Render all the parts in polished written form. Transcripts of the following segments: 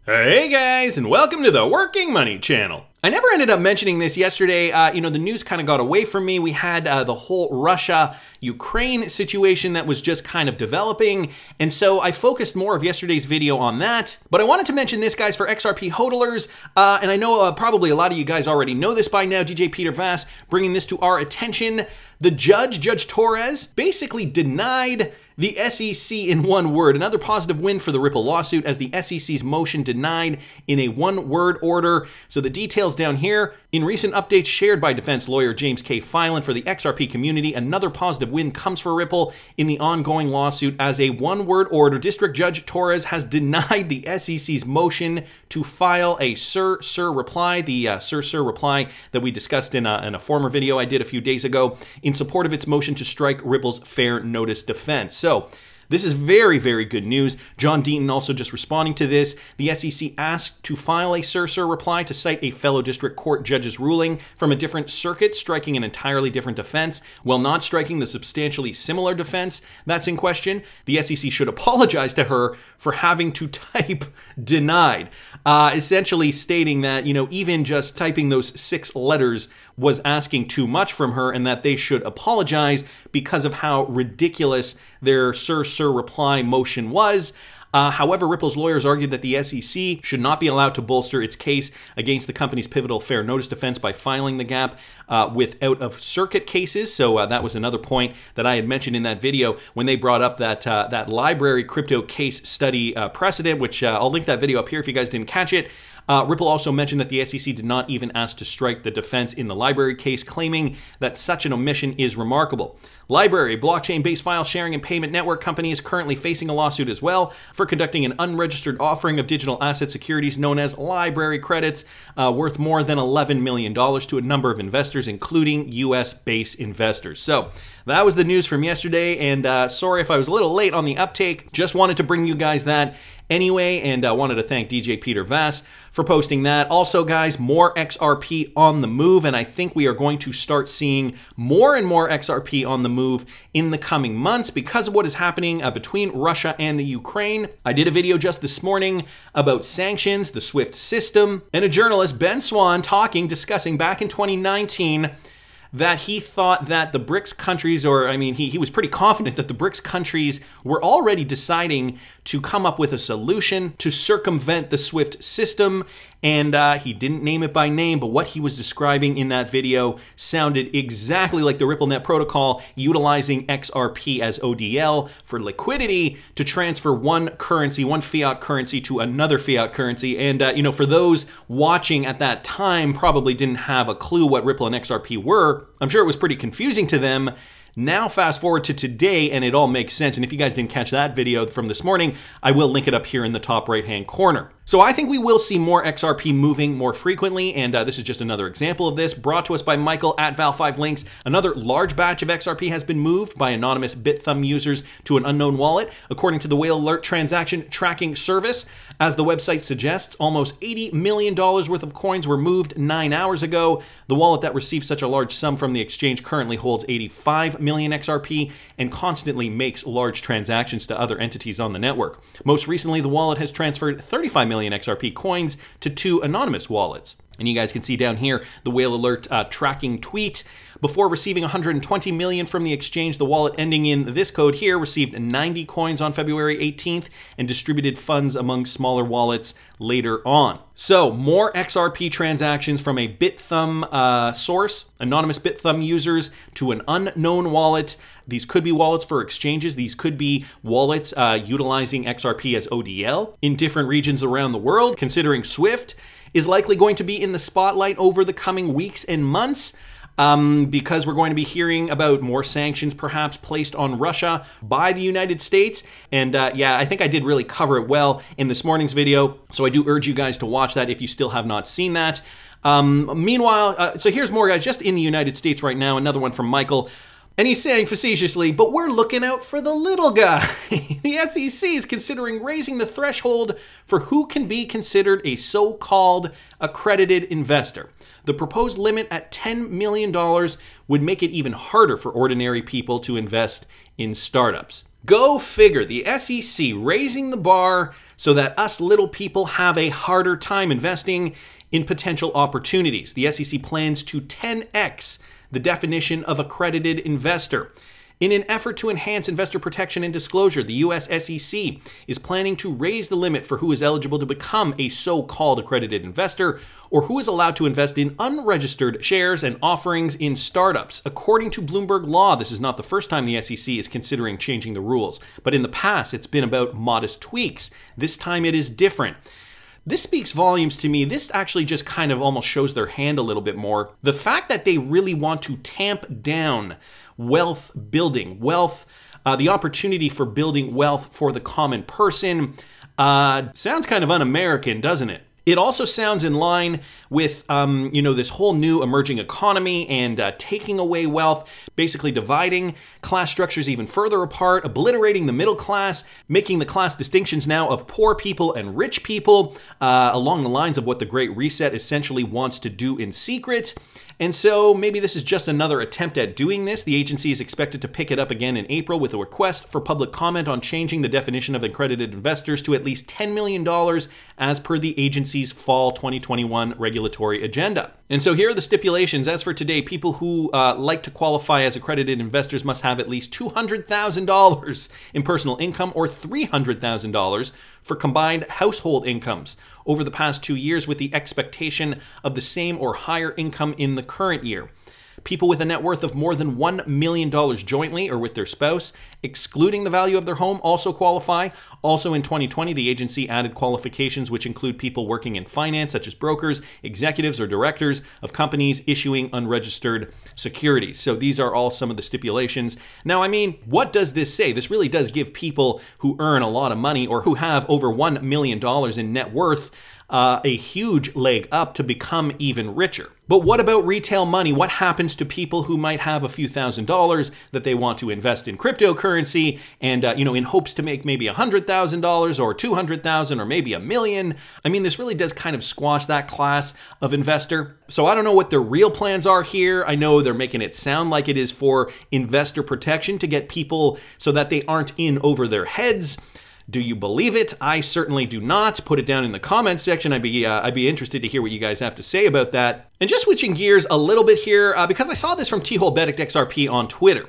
Hey guys, and welcome to the Working Money channel. I never ended up mentioning this yesterday. The news kind of got away from me. We had the whole Russia-Ukraine situation that was just kind of developing, and so I focused more of yesterday's video on that. But I wanted to mention this, guys, for XRP hodlers, and I know probably a lot of you guys already know this by now. DJ Peter Vass bringing this to our attention. The Judge Torres, basically denied the SEC in one word. Another positive win for the Ripple lawsuit, as the SEC's motion denied in a one-word order. So the details down here. In recent updates shared by defense lawyer James K. Filan for the XRP community, another positive win comes for Ripple in the ongoing lawsuit, as a one-word order. District Judge Torres has denied the SEC's motion to file a sir reply, the sir reply that we discussed in a former video I did a few days ago, in support of its motion to strike Ripple's fair notice defense. So this is very, very good news. John Deaton also just responding to this. The SEC asked to file a sir reply to cite a fellow district court judge's ruling from a different circuit, striking an entirely different defense, while not striking the substantially similar defense that's in question. The SEC should apologize to her for having to type denied, essentially stating that, even just typing those 6 letters was asking too much from her, and that they should apologize because of how ridiculous their sir reply motion was. However, Ripple's lawyers argued that the SEC should not be allowed to bolster its case against the company's pivotal fair notice defense by filing the gap with out-of-circuit cases. So that was another point that I had mentioned in that video when they brought up that library crypto case study precedent, which I'll link that video up here if you guys didn't catch it. Ripple also mentioned that the SEC did not even ask to strike the defense in the library case, claiming that such an omission is remarkable. Library, blockchain-based file sharing and payment network company, is currently facing a lawsuit as well for conducting an unregistered offering of digital asset securities known as library credits, worth more than $11 million to a number of investors, including US-based investors. So that was the news from yesterday, and sorry if I was a little late on the uptake. Just wanted to bring you guys that anyway, and I wanted to thank DJ Peter Vass for posting that. Also, guys, more XRP on the move, and I think we are going to start seeing more and more XRP on the move in the coming months because of what is happening between Russia and the Ukraine. I did a video just this morning about sanctions, the SWIFT system, and a journalist, Ben Swan, discussing back in 2019 that he thought that the BRICS countries, he was pretty confident that the BRICS countries were already deciding to come up with a solution to circumvent the SWIFT system. And he didn't name it by name, but what he was describing in that video sounded exactly like the RippleNet protocol, utilizing XRP as ODL for liquidity to transfer one currency, one fiat currency, to another fiat currency. And, for those watching at that time probably didn't have a clue what Ripple and XRP were. I'm sure it was pretty confusing to them. Now fast forward to today and it all makes sense. And if you guys didn't catch that video from this morning, I will link it up here in the top right-hand corner. So I think we will see more XRP moving more frequently, and this is just another example of this, brought to us by Michael at Val5Links. Another large batch of XRP has been moved by anonymous BitThumb users to an unknown wallet. According to the Whale Alert transaction tracking service, as the website suggests, almost $80 million worth of coins were moved 9 hours ago. The wallet that received such a large sum from the exchange currently holds 85 million XRP and constantly makes large transactions to other entities on the network. Most recently, the wallet has transferred 35 million XRP coins to 2 anonymous wallets. And you guys can see down here the Whale Alert tracking tweet. Before receiving 120 million from the exchange, the wallet ending in this code here received 90 coins on February 18th and distributed funds among smaller wallets later on. So more XRP transactions from a BitThumb source, anonymous BitThumb users, to an unknown wallet. These could be wallets for exchanges. These could be wallets utilizing XRP as ODL in different regions around the world. Considering SWIFT is likely going to be in the spotlight over the coming weeks and months, because we're going to be hearing about more sanctions perhaps placed on Russia by the United States. And yeah, I think I did really cover it well in this morning's video. So I do urge you guys to watch that if you still have not seen that. Meanwhile, so here's more, guys, just in the United States right now. Another one from Michael. And he's saying facetiously, but we're looking out for the little guy. The SEC is considering raising the threshold for who can be considered a so-called accredited investor. The proposed limit at $10 million would make it even harder for ordinary people to invest in startups. Go figure, the SEC raising the bar so that us little people have a harder time investing in potential opportunities. The SEC plans to 10x the definition of accredited investor. In an effort to enhance investor protection and disclosure, the US SEC is planning to raise the limit for who is eligible to become a so-called accredited investor, or who is allowed to invest in unregistered shares and offerings in startups. According to Bloomberg Law, this is not the first time the SEC is considering changing the rules, but in the past it's been about modest tweaks. This time it is different. This speaks volumes to me. This actually just kind of almost shows their hand a little bit more. The fact that they really want to tamp down wealth building, the opportunity for building wealth for the common person, sounds kind of un-American, doesn't it? It also sounds in line with, this whole new emerging economy and taking away wealth, basically dividing class structures even further apart, obliterating the middle class, making the class distinctions now of poor people and rich people, along the lines of what the Great Reset essentially wants to do in secret. And so maybe this is just another attempt at doing this. The agency is expected to pick it up again in April with a request for public comment on changing the definition of accredited investors to at least $10 million as per the agency's fall 2021 regulatory agenda. And so here are the stipulations. As for today, people who like to qualify as accredited investors must have at least $200,000 in personal income or $300,000 for combined household incomes over the past 2 years, with the expectation of the same or higher income in the current year. People with a net worth of more than $1 million jointly or with their spouse, excluding the value of their home, also qualify. Also in 2020, the agency added qualifications which include people working in finance, such as brokers, executives, or directors of companies issuing unregistered securities. So these are all some of the stipulations. Now, I mean, what does this say? This really does give people who earn a lot of money or who have over $1 million in net worth a huge leg up to become even richer. But what about retail money? What happens to people who might have a few $1,000s that they want to invest in cryptocurrency and, in hopes to make maybe $100,000 or $200,000 or maybe $1 million? I mean, this really does kind of squash that class of investor. So I don't know what their real plans are here. I know they're making it sound like it is for investor protection to get people so that they aren't in over their heads. Do you believe it? I certainly do not. Put it down in the comments section. I'd be interested to hear what you guys have to say about that. And just switching gears a little bit here, because I saw this from T-Benedict XRP on Twitter.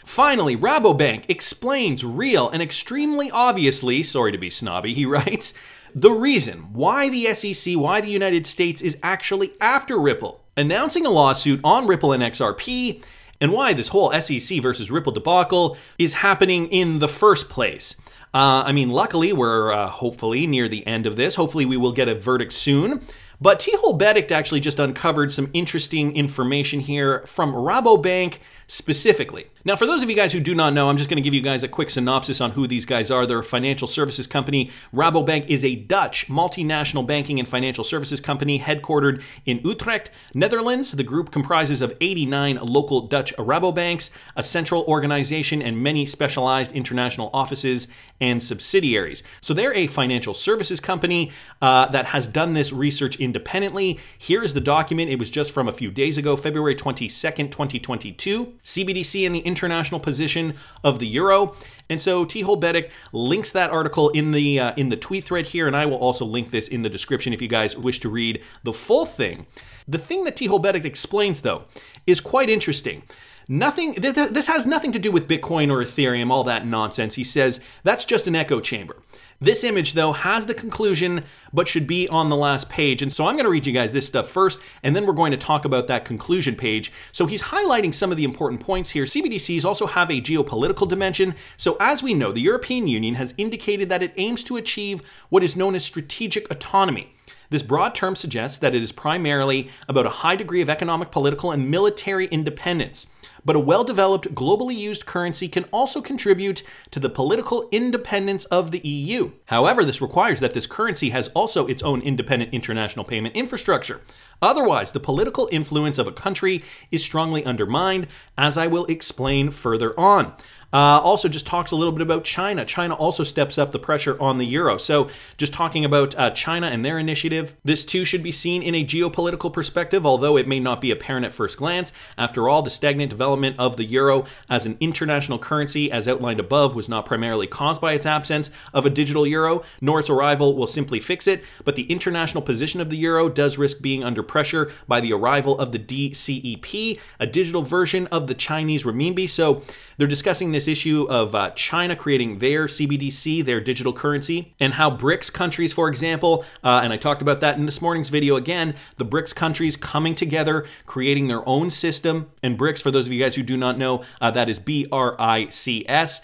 Finally, Rabobank explains real and extremely obviously, sorry to be snobby, he writes, the reason why the SEC, why the United States is actually after Ripple, announcing a lawsuit on Ripple and XRP, and why this whole SEC versus Ripple debacle is happening in the first place. Luckily, we're hopefully near the end of this. Hopefully, we will get a verdict soon. But T-Benedict actually just uncovered some interesting information here from Rabobank specifically. Now, for those of you guys who do not know, I'm just going to give you guys a quick synopsis on who these guys are. They're a financial services company. Rabobank is a Dutch multinational banking and financial services company headquartered in Utrecht, Netherlands. The group comprises of 89 local Dutch Rabobanks, a central organization, and many specialized international offices and subsidiaries. So they're a financial services company that has done this research independently. Here is the document. It was just from a few days ago, February 22nd, 2022. CBDC and the international position of the euro. And so T-Benedict links that article in the tweet thread here, and I will also link this in the description if you guys wish to read the full thing. The thing that T-Benedict explains, though, is quite interesting. This has nothing to do with Bitcoin or Ethereum, all that nonsense. He says that's just an echo chamber. This image, though, has the conclusion, but should be on the last page. And so I'm going to read you guys this stuff first, and then we're going to talk about that conclusion page. So he's highlighting some of the important points here. CBDCs also have a geopolitical dimension. So as we know, the European Union has indicated that it aims to achieve what is known as strategic autonomy. This broad term suggests that it is primarily about a high degree of economic, political, and military independence. But a well-developed, globally used currency can also contribute to the political independence of the EU. However, this requires that this currency has also its own independent international payment infrastructure. Otherwise, the political influence of a country is strongly undermined, as I will explain further on. Also just talks a little bit about China. China also steps up the pressure on the euro. So just talking about China and their initiative. This too should be seen in a geopolitical perspective, although it may not be apparent at first glance. After all, the stagnant development of the euro as an international currency, as outlined above, was not primarily caused by its absence of a digital euro, nor its arrival will simply fix it, but the international position of the euro does risk being under pressure by the arrival of the DCEP, a digital version of the Chinese renminbi. So they're discussing this issue of China creating their CBDC, their digital currency, and how BRICS countries, for example, and I talked about that in this morning's video again, the BRICS countries coming together, creating their own system. And BRICS, for those of you guys who do not know, that is BRICS,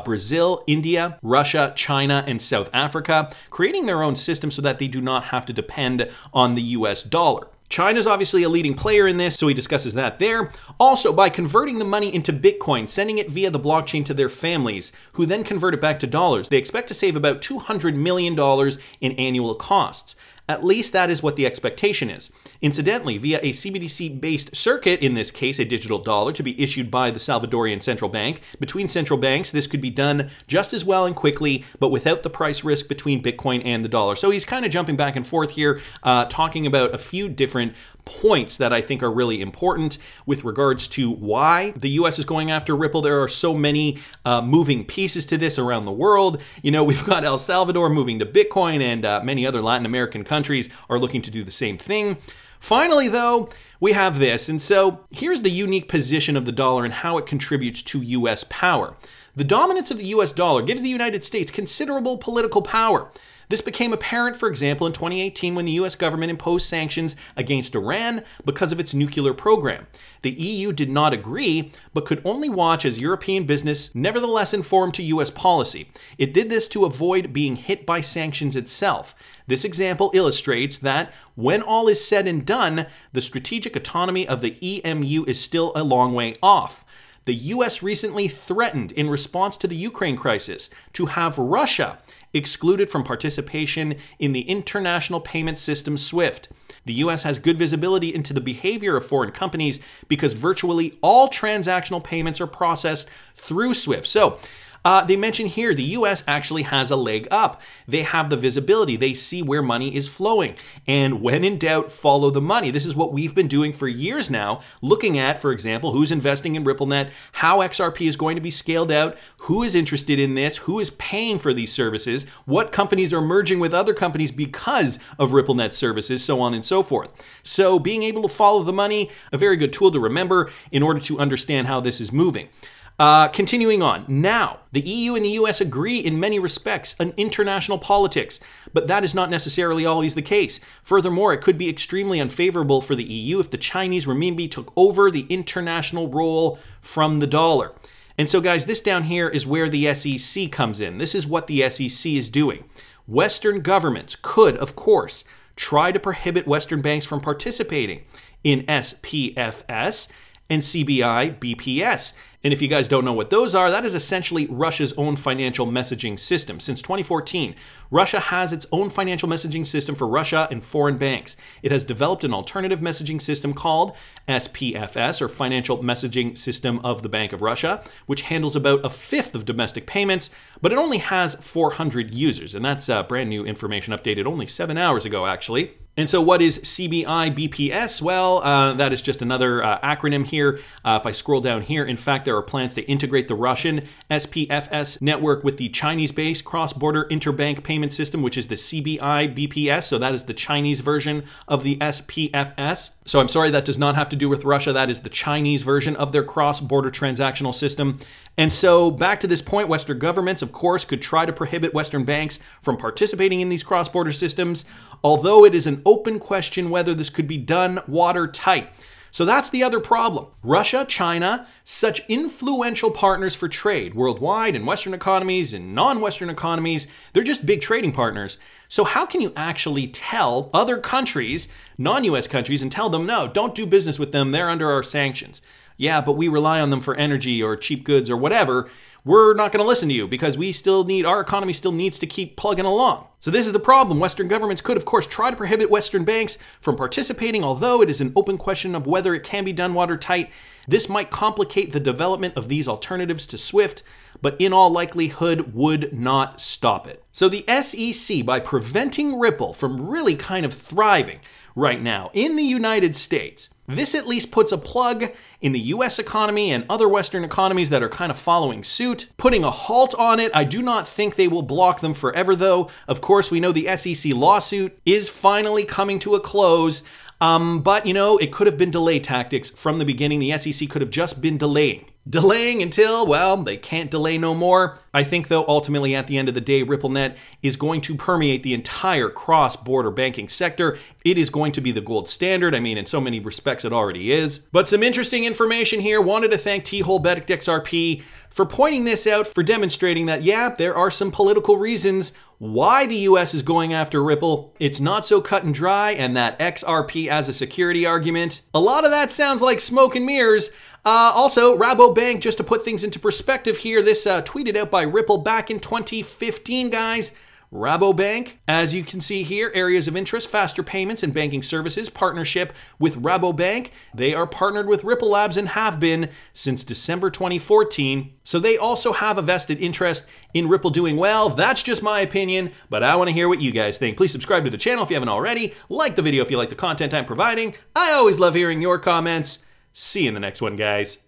Brazil, India, Russia, China, and South Africa, creating their own system so that they do not have to depend on the US dollar. China's obviously a leading player in this, so he discusses that there. Also, by converting the money into Bitcoin, sending it via the blockchain to their families, who then convert it back to dollars, they expect to save about $200 million in annual costs. At least that is what the expectation is. Incidentally, via a CBDC-based circuit, in this case a digital dollar to be issued by the Salvadorian central bank, between central banks this could be done just as well and quickly, but without the price risk between Bitcoin and the dollar. So he's kind of jumping back and forth here, talking about a few different points that I think are really important with regards to why the US is going after Ripple. There are so many moving pieces to this around the world. You know, we've got El Salvador moving to Bitcoin, and many other Latin American countries are looking to do the same thing. Finally, though, we have this. And so here's the unique position of the dollar and how it contributes to US power. The dominance of the US dollar gives the United States considerable political power. This became apparent, for example, in 2018 when the US government imposed sanctions against Iran because of its nuclear program. The EU did not agree, but could only watch as European business nevertheless informed to US policy. It did this to avoid being hit by sanctions itself. This example illustrates that when all is said and done, the strategic autonomy of the EMU is still a long way off. The US recently threatened, in response to the Ukraine crisis, to have Russia excluded from participation in the international payment system SWIFT. The US has good visibility into the behavior of foreign companies because virtually all transactional payments are processed through SWIFT. So, they mention here the US actually has a leg up. They have the visibility. They see where money is flowing. And when in doubt, follow the money. This is what we've been doing for years now, looking at, for example, who's investing in RippleNet, how XRP is going to be scaled out, who is interested in this, who is paying for these services, what companies are merging with other companies because of RippleNet services, so on and so forth. So being able to follow the money, a very good tool to remember in order to understand how this is moving. Continuing on. Now, the EU and the US agree in many respects on international politics, but that is not necessarily always the case. Furthermore, it could be extremely unfavorable for the EU if the Chinese renminbi took over the international role from the dollar. And so, guys, this down here is where the SEC comes in. This is what the SEC is doing. Western governments could, of course, try to prohibit Western banks from participating in SPFS and CBI BPS. And if you guys don't know what those are, that is essentially Russia's own financial messaging system. Since 2014, Russia has its own financial messaging system for Russia and foreign banks. It has developed an alternative messaging system called SPFS, or Financial Messaging System of the Bank of Russia, which handles about a fifth of domestic payments, but it only has 400 users. And that's brand new information updated only 7 hours ago, actually. And so what is CBI BPS? Well, that is just another acronym here. If I scroll down here, in fact, there are plans to integrate the Russian SPFS network with the Chinese-based cross-border interbank payment system, which is the CBI BPS. So that is the Chinese version of the SPFS. So I'm sorry, that does not have to do with Russia. That is the Chinese version of their cross-border transactional system. And so back to this point, Western governments, of course, could try to prohibit Western banks from participating in these cross-border systems, although it is an open question whether this could be done watertight. So that's the other problem. Russia, China, such influential partners for trade worldwide in Western economies and non-Western economies, they're just big trading partners. So how can you actually tell other countries, non-US countries, and tell them, no, don't do business with them, they're under our sanctions? Yeah, but we rely on them for energy or cheap goods or whatever. we're not going to listen to you because our economy still needs to keep plugging along. So this is the problem. Western governments could, of course, try to prohibit Western banks from participating, although it is an open question of whether it can be done watertight. This might complicate the development of these alternatives to SWIFT, but in all likelihood would not stop it. So the SEC, by preventing Ripple from really kind of thriving right now in the United States, this at least puts a plug in the US economy and other Western economies that are kind of following suit, putting a halt on it. I do not think they will block them forever, though. Of course, we know the SEC lawsuit is finally coming to a close. But, it could have been delay tactics from the beginning. The SEC could have just been delaying until, well, they can't delay no more. I think, though, ultimately, at the end of the day, RippleNet is going to permeate the entire cross-border banking sector. It is going to be the gold standard. I mean, in so many respects, it already is. But some interesting information here. Wanted to thank T-Hole-Betic XRP for pointing this out, for demonstrating that, yeah, there are some political reasons why the US is going after Ripple. It's not so cut and dry, and that XRP as a security argument, a lot of that sounds like smoke and mirrors. Also, Rabobank, just to put things into perspective here, this tweeted out by Ripple back in 2015, guys. Rabobank, as you can see here, areas of interest, faster payments and banking services, partnership with Rabobank. They are partnered with Ripple Labs and have been since December 2014. So they also have a vested interest in Ripple doing well. That's just my opinion, but I want to hear what you guys think. Please subscribe to the channel if you haven't already. Like the video if you like the content I'm providing. I always love hearing your comments. See you in the next one, guys.